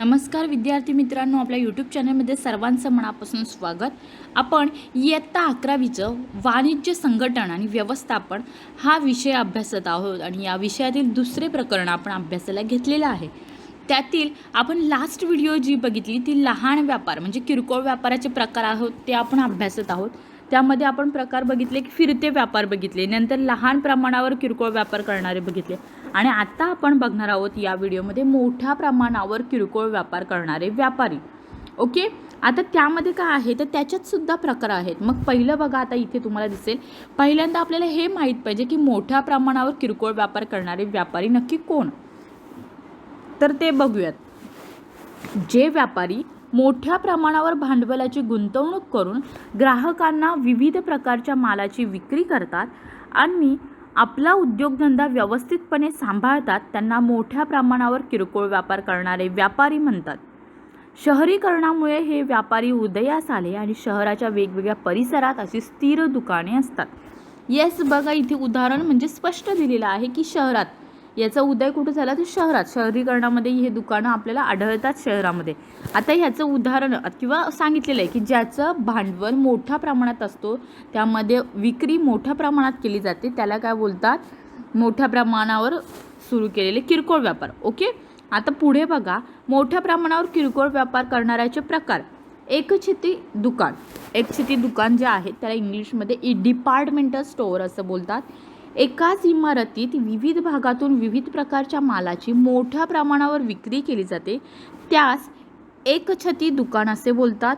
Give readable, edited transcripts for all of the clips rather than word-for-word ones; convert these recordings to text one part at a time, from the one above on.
नमस्कार विद्यार्थी मित्रांनो, आपल्या यूट्यूब चॅनलमध्ये सर्वांचं मनापासून स्वागत. आपण इयत्ता 11वीचं वाणिज्य संघटन आणि व्यवस्थापन हा विषय अभ्यासत आहोत आणि या विषयातील दुसरे प्रकरण आपण अभ्यासाला घेतलेलं आहे. त्यातील आपण लास्ट व्हिडिओ जी बघितली ती लहान व्यापार म्हणजे किरकोळ व्यापाराचे प्रकार आहोत ते आपण अभ्यासत आहोत. त्यामध्ये आपण प्रकार बघितले की फिरते व्यापार बघितले, नंतर लहान प्रमाणावर किरकोळ व्यापार करणारे बघितले आणि आता आपण बघणार आहोत या व्हिडिओमध्ये मोठ्या प्रमाणावर किरकोळ व्यापार करणारे व्यापारी. ओके, आता त्यामध्ये काय आहे तर त्याच्यात सुद्धा प्रकार आहेत. मग पहिलं बघा, आता इथे तुम्हाला दिसेल, पहिल्यांदा आपल्याला हे माहीत पाहिजे की मोठ्या प्रमाणावर किरकोळ व्यापार करणारे व्यापारी नक्की कोण, तर ते बघूयात. जे व्यापारी मोठ्या प्रमाणावर भांडवलाची गुंतवणूक करून ग्राहकांना विविध प्रकारच्या मालाची विक्री करतात आणि आपला उद्योगधंदा व्यवस्थितपणे सांभाळतात त्यांना मोठ्या प्रमाणावर किरकोळ व्यापार करणारे व्यापारी म्हणतात. शहरीकरणामुळे हे व्यापारी उदयास आले आणि शहराच्या वेगवेगळ्या परिसरात अशी स्थिर दुकाने असतात. येस, बघा इथे उदाहरण म्हणजे स्पष्ट दिलेलं आहे की शहरात याचा उदय कुठे झाला तर शहरात, शहरीकरणामध्ये हे दुकानं आपल्याला आढळतात शहरामध्ये. आता ह्याचं उदाहरण किंवा सांगितलेलं आहे की ज्याचं भांडवल मोठ्या प्रमाणात असतो, त्यामध्ये विक्री मोठ्या प्रमाणात केली जाते, त्याला काय बोलतात, मोठ्या प्रमाणावर सुरू केलेले किरकोळ व्यापार. ओके, आता पुढे बघा, मोठ्या प्रमाणावर किरकोळ व्यापार करणाऱ्याचे प्रकार. एकछेती दुकान. एकछेती दुकान जे आहे त्याला इंग्लिशमध्ये डिपार्टमेंटल स्टोअर असं बोलतात. एकाच इमारतीत विविध भागातून विविध प्रकारच्या मालाची मोठ्या प्रमाणावर विक्री केली जाते, त्यास एकछती दुकान असे बोलतात.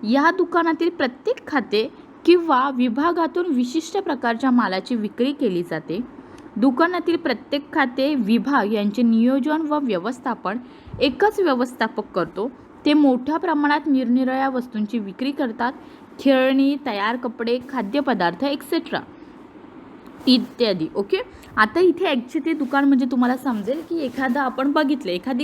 या दुकानातील प्रत्येक खाते किंवा विभागातून विशिष्ट प्रकारच्या मालाची विक्री केली जाते. दुकानातील प्रत्येक खाते विभाग यांचे नियोजन व व्यवस्थापन एकच व्यवस्थापक करतो. ते मोठ्या प्रमाणात निरनिराळ्या वस्तूंची विक्री करतात, खेळणी, तयार कपडे, खाद्यपदार्थ एक्सेट्रा इत्यादी. ओके, आता इथे ॲक्च्युली दुकान म्हणजे तुम्हाला समजेल की एखादं आपण बघितलं, एखादी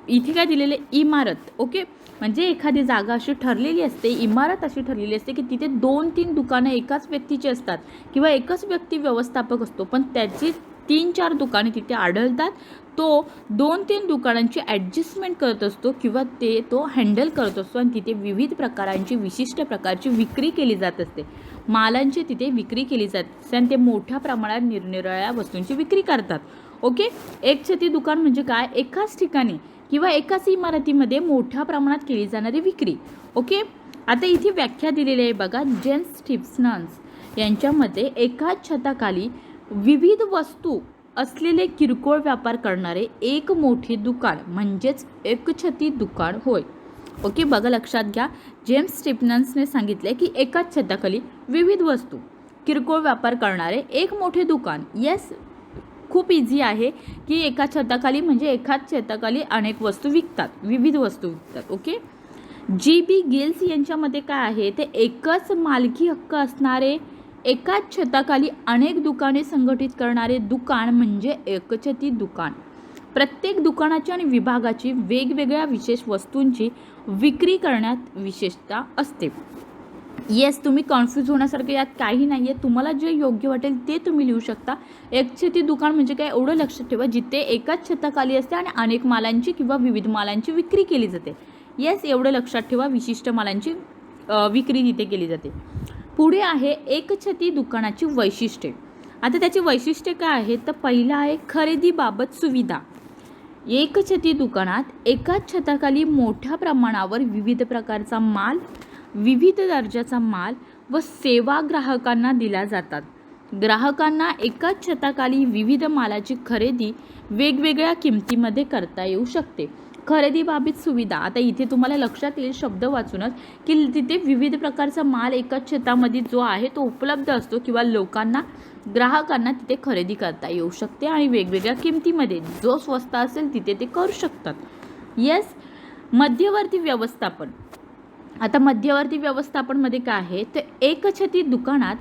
इथे काय दिलेले इमारत. ओके, म्हणजे एखादी जागा अशी ठरलेली असते, इमारत अशी ठरलेली असते की तिथे 2-3 दुकानं एकाच व्यक्तीची असतात किंवा एकच व्यक्ती व्यवस्थापक असतो, पण त्याची 3-4 दुकाने तिथे आढळतात. तो 2-3 दुकानांची ॲडजस्टमेंट करत असतो किंवा तो हँडल करत असतो आणि तिथे विविध प्रकारांची विशिष्ट प्रकारची विक्री केली जात असते, मालांची तिथे विक्री केली जाते आणि ते मोठ्या प्रमाणात निरनिराळ्या वस्तूंची विक्री करतात. ओके, एकछती दुकान म्हणजे काय, एकाच ठिकाणी किंवा एकाच इमारतीमध्ये मोठ्या प्रमाणात केली जाणारी विक्री. ओके, आता इथे व्याख्या दिलेली आहे बघा, जेम्स स्टीफन्स यांच्यामध्ये एकाच छताखाली विविध वस्तू असलेले किरकोळ व्यापार करणारे एक मोठे दुकान म्हणजेच एकछती दुकान होय. ओके, बघा लक्षात घ्या, जेम्स स्टीफन्सने सांगितले की एकाच छताखाली विविध वस्तू किरकोळ व्यापार करणारे एक मोठे दुकान. येस, खूप इझी आहे की एका छताखाली म्हणजे एकाच छताखाली अनेक वस्तू विकतात, विविध वस्तू विकतात. Okay, GB. गिल्स यांच्यामध्ये काय आहे ते एकच मालकी हक्क असणारे एकाच छताखाली अनेक दुकाने संघटित करणारे दुकान म्हणजे एकछती दुकान. प्रत्येक दुकानाची आणि विभागाची वेगवेगळ्या विशेष वस्तूंची विक्री करण्यात विशेषता असते. येस, तुम्ही कन्फ्यूज होण्यासारखं यात काही नाही आहे, तुम्हाला जे योग्य वाटेल ते तुम्ही लिहू शकता. एकछती दुकान म्हणजे काय, एवढं लक्षात ठेवा, जिथे एकाच छताखाली असते आणि अनेक मालांची किंवा विविध मालांची विक्री केली जाते. येस, एवढं लक्षात ठेवा, विशिष्ट मालांची विक्री तिथे केली जाते. पुढे आहे एकछती दुकानाची वैशिष्ट्ये. आता त्याची वैशिष्ट्ये काय आहेत तर पहिलं आहे खरेदीबाबत सुविधा. एकछती दुकानात एकाच छताखाली मोठ्या प्रमाणावर विविध प्रकारचा माल, विविध दर्जाचा माल व सेवा ग्राहकांना दिल्या जातात. ग्राहकांना एकाच छताखाली विविध मालाची खरेदी वेगवेगळ्या किमतीमध्ये करता येऊ शकते. खरेदीबाबत सुविधा, आता इथे तुम्हाला लक्षात येईल शब्द वाचूनच की तिथे विविध प्रकारचा माल एकाच छतामध्ये जो आहे तो उपलब्ध असतो किंवा लोकांना, ग्राहकांना तिथे खरेदी करता येऊ शकते आणि वेगवेगळ्या किमतीमध्ये जो स्वस्त असेल तिथे ते करू शकतात. येस, मध्यवर्ती व्यवस्थापन. आता मध्यवर्ती व्यवस्थापनमध्ये काय आहे तर एकछती दुकानात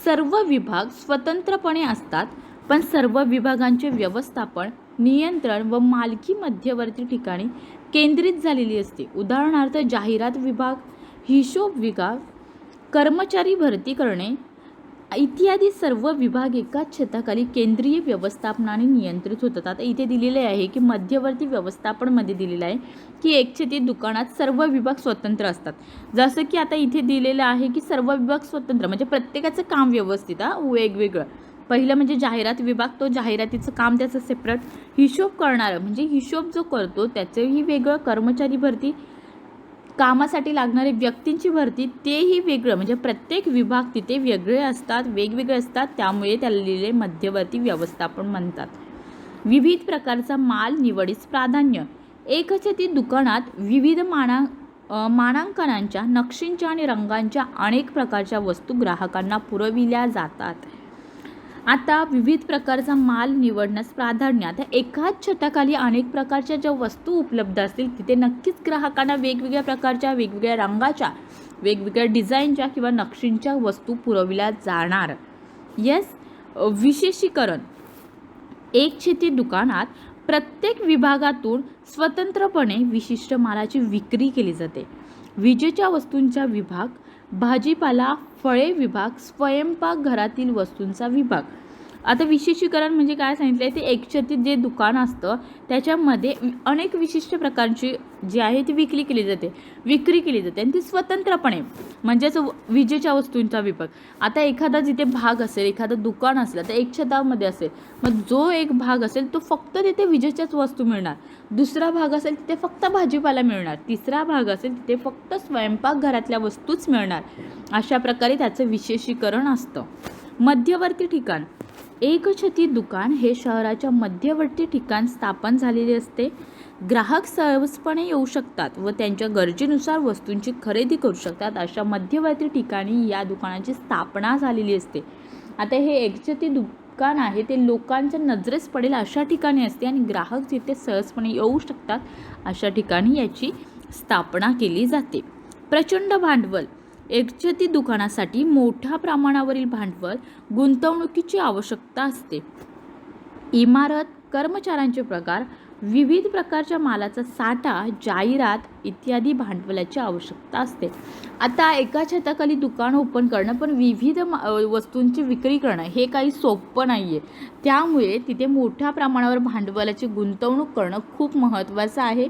सर्व विभाग स्वतंत्रपणे असतात, पण सर्व विभागांचे व्यवस्थापन, नियंत्रण व मालकी मध्यवर्ती ठिकाणी केंद्रित झालेली असते. उदाहरणार्थ जाहिरात विभाग, हिशोब विभाग, कर्मचारी भरती करणे, इत्यादी सर्व विभाग एकाच छताखाली केंद्रीय व्यवस्थापनाने नियंत्रित होतात. आता इथे दिलेले आहे की मध्यवर्ती व्यवस्थापनमध्ये दिलेलं आहे की एकछेती दुकानात सर्व विभाग स्वतंत्र असतात. जसं की आता इथे दिलेलं आहे की सर्व विभाग स्वतंत्र म्हणजे प्रत्येकाचं काम व्यवस्थित वेगवेगळं. पहिलं म्हणजे जाहिरात विभाग, तो जाहिरातीचं काम त्याचं सेपरेट. हिशोब करणारं म्हणजे हिशोब जो करतो त्याचंही वेगळं. कर्मचारी भरती, कामासाठी लागणारे व्यक्तींची भरती, तेही वेगळं. म्हणजे प्रत्येक विभाग तिथे वेगळे असतात, वेगवेगळे असतात. त्यामुळे त्याला लिहिले मध्यवर्ती व्यवस्थापन म्हणतात. विविध प्रकारचा माल निवडीस प्राधान्य. एकछेती दुकानात विविध मानांकनांच्या, नक्षींच्या आणि रंगांच्या अनेक प्रकारच्या वस्तू ग्राहकांना पुरविल्या जातात. आता विविध प्रकारचा माल निवडण्यास प्राधान्य. आता एकाच छताखाली अनेक प्रकारच्या ज्या वस्तू उपलब्ध असतील तिथे नक्कीच ग्राहकांना वेगवेगळ्या प्रकारच्या, वेगवेगळ्या रंगाच्या, वेगवेगळ्या डिझाईनच्या किंवा नक्षींच्या वस्तू पुरविल्या जाणार. विशेषीकरण. एकछेती दुकानात प्रत्येक विभागातून स्वतंत्रपणे विशिष्ट मालाची विक्री केली जाते. विजेच्या वस्तूंचा विभाग, भाजीपाला, फळे विभाग, स्वयंपाकघरातील वस्तूंचा विभाग. आता विशेषीकरण म्हणजे काय सांगितलं आहे, ते एकछेतीत जे दुकान असतं त्याच्यामध्ये अनेक विशिष्ट प्रकारची जी आहे ती विक्री केली जाते आणि ती स्वतंत्रपणे. म्हणजेच विजेच्या वस्तूंचा विभाग. आता एखादा जिथे भाग असेल, एखादं दुकान असलं तर एक छतामध्ये असेल, मग जो एक भाग असेल तो फक्त तिथे विजेच्याच वस्तू मिळणार. दुसरा भाग असेल तिथे फक्त भाजीपाला मिळणार. तिसरा भाग असेल तिथे फक्त स्वयंपाकघरातल्या वस्तूच मिळणार. अशा प्रकारे त्याचं विशेषीकरण असतं. मध्यवर्ती ठिकाण. एकछेती दुकान हे शहराच्या मध्यवर्ती ठिकाण स्थापन झालेले असते. ग्राहक सहजपणे येऊ शकतात व त्यांच्या गरजेनुसार वस्तूंची खरेदी करू शकतात. अशा मध्यवर्ती ठिकाणी या दुकानाची स्थापना झालेली असते. आता हे एकछेती दुकान आहे ते लोकांच्या नजरेस पडेल अशा ठिकाणी असते आणि ग्राहक जिथे सहजपणे येऊ शकतात अशा ठिकाणी याची स्थापना केली जाते. प्रचंड भांडवल. एकछेती दुकानासाठी मोठ्या प्रमाणावरील भांडवल गुंतवणुकीची आवश्यकता असते. इमारत, कर्मचाऱ्यांचे पगार, विविध प्रकारच्या मालाचा साठा, जाहिरात इत्यादी भांडवलाची आवश्यकता असते. आता एका छताखाली दुकान ओपन करणं पण विविध वस्तूंची विक्री करणं हे काही सोपं नाही आहे. त्यामुळे तिथे मोठ्या प्रमाणावर भांडवलाची गुंतवणूक करणं खूप महत्त्वाचं आहे.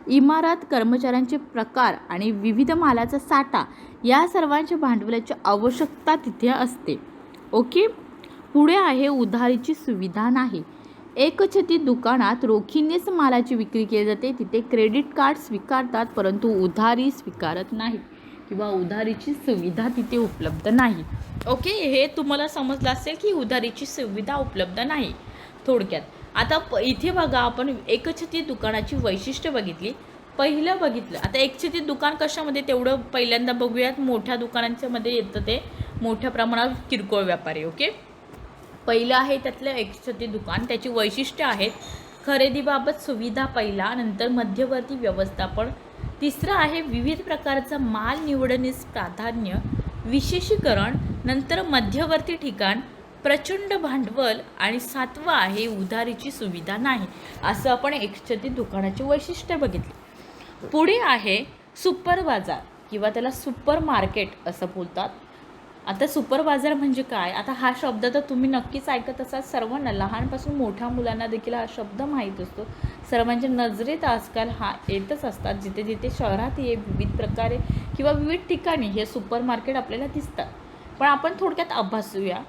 इमारत, कर्मचाऱ्यांचे प्रकार आणि विविध मालाचा साठा या सर्वांच्या भांडवलाची आवश्यकता तिथे असते. ओके. पुढे आहे उधारीची सुविधा नाही. एकछेती दुकानात रोखीनेच मालाची विक्री केली जाते. तिथे क्रेडिट कार्ड स्वीकारतात परंतु उधारी स्वीकारत नाही किंवा उधारीची सुविधा तिथे उपलब्ध नाही. ओके, हे तुम्हाला समजलं असेल की उधारीची सुविधा उपलब्ध नाही थोडक्यात. आता इथे बघा, आपण एकछेती दुकानाची वैशिष्ट्य बघितली. पहिलं बघितलं. आता एकछेती दुकान कशामध्ये तेवढं पहिल्यांदा बघूयात. मोठ्या दुकानांच्या मध्ये येतं ते मोठ्या प्रमाणात किरकोळ व्यापारी. ओके, पहिलं आहे त्यातलं एकछेती दुकान. त्याची वैशिष्ट्य आहेत. खरेदीबाबत सुविधा पहिला, नंतर मध्यवर्ती व्यवस्थापन, तिसरं आहे विविध प्रकारचा माल निवडण्यास प्राधान्य, विशेषीकरण, नंतर मध्यवर्ती ठिकाण, प्रचंड भांडवल आणि सातवा आहे उधारीची सुविधा नाही. असं आपण एकछेती दुकानाची वैशिष्ट्य बघितली. पुढे आहे सुपर बाजार किंवा त्याला सुपर मार्केट असं बोलतात. आता सुपर बाजार म्हणजे काय? आता हा शब्द तर तुम्ही नक्कीच ऐकत असाल. सर्वांना, लहानपासून मोठ्या मुलांना देखील हा शब्द माहीत असतो. सर्वांच्या नजरेत आजकाल हा येतच असतात. जिथे जिथे शहरात हे विविध प्रकारे किंवा विविध ठिकाणी हे सुपर मार्केट आपल्याला दिसतात. पण आपण थोडक्यात अभ्यासूया.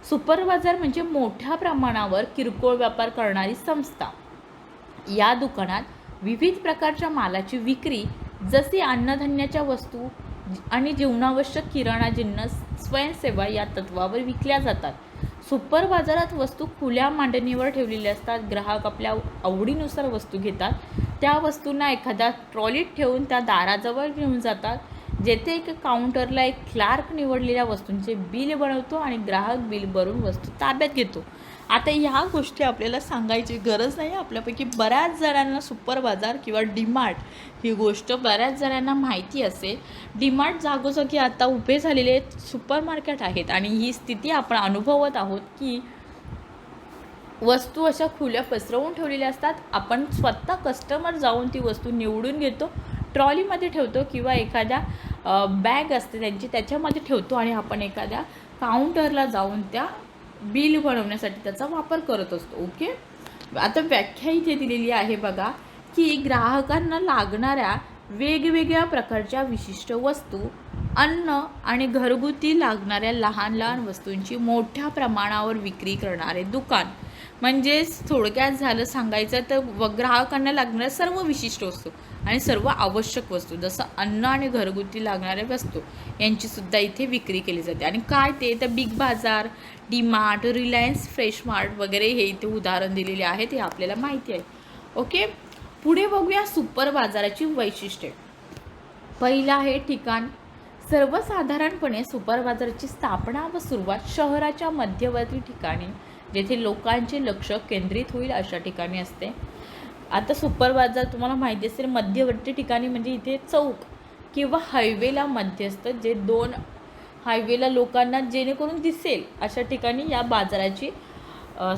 सुपर बाजार म्हणजे मोठ्या प्रमाणावर किरकोळ व्यापार करणारी संस्था. या दुकानात विविध प्रकारच्या मालाची विक्री, जसे अन्नधान्याच्या वस्तू आणि जीवनावश्यक किराणा जिन्नस, स्वयंसेवा या तत्वावर विकल्या जातात. सुपर बाजारात वस्तू खुल्या मांडणीवर ठेवलेल्या असतात. ग्राहक आपल्या आवडीनुसार वस्तू घेतात. त्या वस्तूंना एखाद्या ट्रॉलीत ठेवून त्या दाराजवळ घेऊन जातात, जेथे एक काउंटरला एक क्लार्क निवडलेल्या वस्तूंचे बिल बनवतो आणि ग्राहक बिल भरून वस्तू ताब्यात घेतो. आता ह्या गोष्टी आपल्याला सांगायची गरज नाही. आपल्यापैकी बऱ्याच जणांना सुपर बाजार किंवा डीमार्ट ही गोष्ट बऱ्याच जणांना माहिती असेल. डीमार्ट जागोजागी आता उभे झालेले सुपर मार्केट आहेत आणि ही स्थिती आपण अनुभवत आहोत की वस्तू अशा खुल्या पसरवून ठेवलेल्या असतात. आपण स्वतः कस्टमर जाऊन ती वस्तू निवडून घेतो, ट्रॉलीमध्ये ठेवतो किंवा एखाद्या बॅग असते त्यांची त्याच्यामध्ये ठेवतो आणि आपण एखाद्या काउंटरला जाऊन त्या बिल बनवण्यासाठी त्याचा वापर करत असतो. ओके. आता व्याख्या इथे दिलेली आहे बघा, की ग्राहकांना लागणाऱ्या वेगवेगळ्या प्रकारच्या विशिष्ट वस्तू, अन्न आणि घरगुती लागणाऱ्या लहान लहान वस्तूंची मोठ्या प्रमाणावर विक्री करणारे दुकान. म्हणजेच थोडक्यात झालं सांगायचं तर ग्राहकांना लागणाऱ्या सर्व विशिष्ट वस्तू आणि सर्व आवश्यक वस्तू जसं अन्न आणि घरगुती लागणाऱ्या वस्तू यांचीसुद्धा इथे विक्री केली जाते. आणि काय ते तर बिग बाजार, डीमार्ट, रिलायन्स फ्रेश मार्ट वगैरे हे इथे उदाहरण दिलेले आहे, ते आपल्याला माहिती आहे. ओके. पुढे बघूया सुपर बाजाराची वैशिष्ट्ये. पहिलं आहे ठिकाण. सर्वसाधारणपणे सुपर बाजाराची स्थापना व सुरुवात शहराच्या मध्यवर्ती ठिकाणी जेथे लोकांचे लक्ष केंद्रित होईल अशा ठिकाणी असते. आता सुपर बाजार तुम्हाला माहिती असेल मध्यवर्ती ठिकाणी म्हणजे इथे चौक किंवा हायवेला मध्ये असतं, जे दोन हायवेला लोकांना जेणेकरून दिसेल अशा ठिकाणी या बाजाराची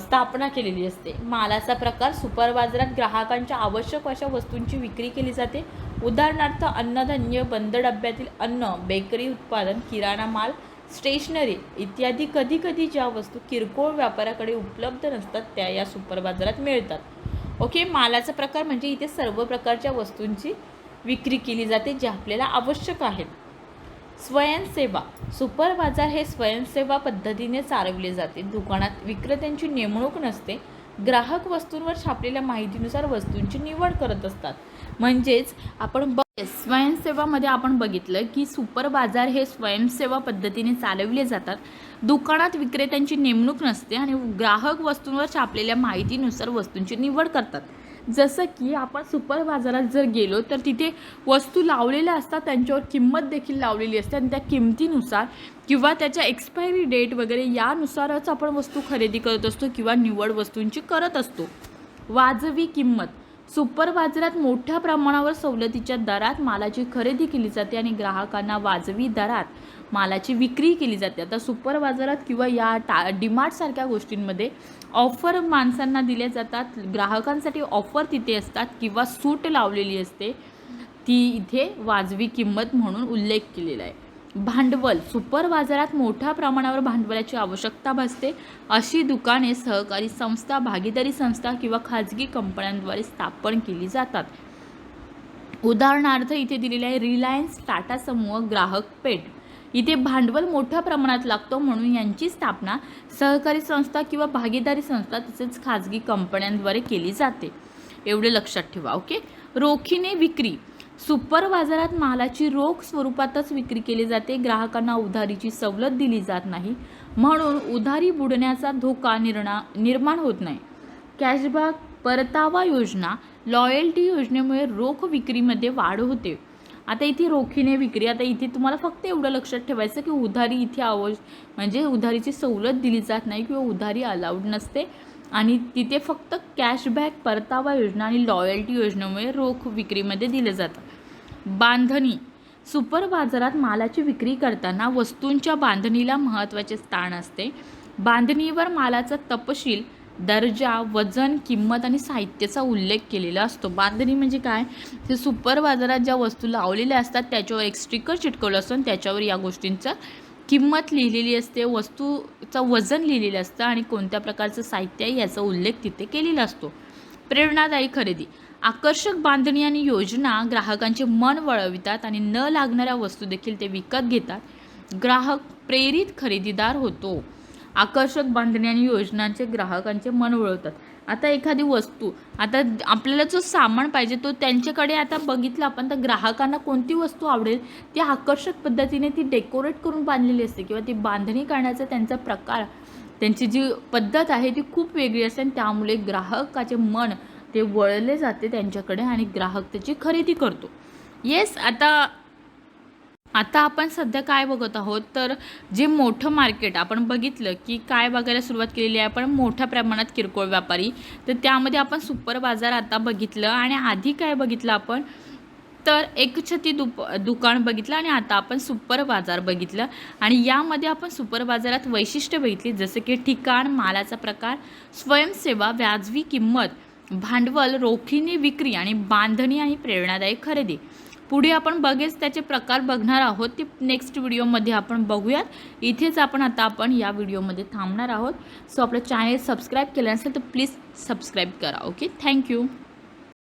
स्थापना केलेली असते. मालाचा प्रकार. सुपर बाजारात ग्राहकांच्या आवश्यक अशा वस्तूंची विक्री केली जाते. उदाहरणार्थ अन्नधान्य, बंद डब्यातील अन्न, बेकरी उत्पादन, किराणा माल, स्टेशनरी इत्यादी. कधी कधी ज्या वस्तू किरकोळ व्यापाराकडे उपलब्ध नसतात त्या या सुपर बाजारात मिळतात. ओके. मालाचा प्रकार म्हणजे इथे सर्व प्रकारच्या वस्तूंची विक्री केली जाते जे आपल्याला आवश्यक आहेत. स्वयंसेवा. सुपर बाजार हे स्वयंसेवा पद्धतीने चालवले जाते. दुकानात विक्रेत्यांची नेमणूक नसते. ग्राहक वस्तूंवर छापलेल्या माहितीनुसार वस्तूंची निवड करत असतात. म्हणजेच आपण स्वयंसेवामध्ये आपण बघितलं की सुपर बाजार हे स्वयंसेवा पद्धतीने चालवले जातात. दुकानात विक्रेत्यांची नेमणूक नसते आणि ग्राहक वस्तूंवर छापलेल्या माहितीनुसार वस्तूंची निवड करतात. जसं की आपण सुपर बाजारात जर गेलो तर तिथे वस्तू लावलेल्या असतात, त्यांच्यावर किंमत देखील लावलेली असते आणि त्या किमतीनुसार किंवा त्याच्या एक्सपायरी डेट वगैरे यानुसारच आपण वस्तू खरेदी करत असतो किंवा निवड वस्तूंची करत असतो. वाजवी किंमत. सुपर बाजारात मोठ्या प्रमाणावर सवलतीच्या दरात मालाची खरेदी केली जाते आणि ग्राहकांना वाजवी दरात मालाची विक्री केली जाते. आता सुपर बाजारात किंवा या डीमार्टसारख्या गोष्टींमध्ये ऑफर माणसांना दिल्या जातात. ग्राहकांसाठी ऑफर तिथे असतात किंवा सूट लावलेली असते, ती इथे वाजवी किंमत म्हणून उल्लेख केलेला आहे. भांडवल. सुपर बाजारात मोठ्या प्रमाणावर भांडवलाची आवश्यकता भासते. अशी दुकाने सहकारी संस्था, भागीदारी संस्था किंवा खाजगी कंपन्यांद्वारे स्थापन केली जातात. उदाहरणार्थ इथे दिलेले आहे रिलायन्स, टाटा समूह, ग्राहक पेठ. इथे भांडवल मोठ्या प्रमाणात लागतो म्हणून यांची स्थापना सहकारी संस्था किंवा भागीदारी संस्था तसेच खाजगी कंपन्यांद्वारे केली जाते. एवढे लक्षात ठेवा. ओके. रोखीने विक्री. सुपर बाजारात मालाची रोख स्वरूपातच विक्री केली जाते. ग्राहकांना उधारीची सवलत दिली जात नाही म्हणून उधारी बुडण्याचा धोका निर्माण होत नाही. कॅशबॅक, परतावा योजना, लॉयल्टी योजनेमुळे रोख विक्रीमध्ये वाढ होते. आता इथे रोखीने विक्री. आता इथे तुम्हाला फक्त एवढं लक्षात ठेवायचं की उधारी इथे म्हणजे उधारीची सवलत दिली जात नाही किंवा उधारी अलाउड नसते आणि तिथे फक्त कॅशबॅक, परतावा योजना आणि लॉयल्टी योजनेमुळे रोख विक्रीमध्ये दिले जातं. बांधणी. सुपर बाजारात मालाची विक्री करताना वस्तूंच्या बांधणीला महत्त्वाचे स्थान असते. बांधणीवर मालाचा तपशील, दर्जा, वजन, किंमत आणि साहित्याचा उल्लेख केलेला असतो. बांधणी म्हणजे काय, ते सुपर बाजारात ज्या वस्तू लावलेल्या असतात त्याच्यावर एक स्टिकर चिटकवलं असतं आणि त्याच्यावर या गोष्टींचं किंमत लिहिलेली असते, वस्तूचं वजन लिहिलेलं असतं आणि कोणत्या प्रकारचं साहित्य आहे याचा उल्लेख तिथे केलेला असतो. प्रेरणादायी खरेदी. आकर्षक बांधणी आणि योजना ग्राहकांचे मन वळवितात आणि न लागणाऱ्या वस्तू देखील ते विकत घेतात. ग्राहक प्रेरित खरेदीदार होतो. आकर्षक बांधणी आणि योजनांचे ग्राहकांचे मन वळवतात. आता एखादी वस्तू, आता आपल्याला जो सामान पाहिजे तो त्यांच्याकडे आता बघितलं आपण तर ग्राहकांना कोणती वस्तू आवडेल ती आकर्षक पद्धतीने ती डेकोरेट करून बांधलेली असते किंवा ती बांधणी करण्याचा त्यांचा प्रकार, त्यांची जी पद्धत आहे ती खूप वेगळी असते आणि त्यामुळे ग्राहकाचे मन ते वळले जाते त्यांच्याकडे आणि ग्राहक त्याची खरेदी करतो. येस. आता आपण सध्या काय बघत आहोत तर जे मोठं मार्केट आपण बघितलं की काय बघायला सुरुवात केलेली आहे आपण, मोठ्या प्रमाणात किरकोळ व्यापारी, तर त्यामध्ये आपण सुपर बाजार आता बघितलं आणि आधी काय बघितलं आपण तर एकछती दुकान बघितलं आणि आता आपण सुपर बाजार बघितलं. आणि यामध्ये आपण सुपर बाजारात वैशिष्ट्य बघितली जसं की ठिकाण, मालाचा प्रकार, स्वयंसेवा, व्याजवी किंमत, भांडवल, रोखीने विक्री आणि बांधणी आणि प्रेरणादायी खरेदी. पुढे आपण बघेच त्याचे प्रकार बघणार आहोत, ते नेक्स्ट व्हिडिओमध्ये आपण बघूयात. इथेच आपण या व्हिडिओमध्ये थांबणार आहोत. सो आपलं चॅनल सबस्क्राईब केलं नसेल तर प्लीज सबस्क्राईब करा. Okay, thank you.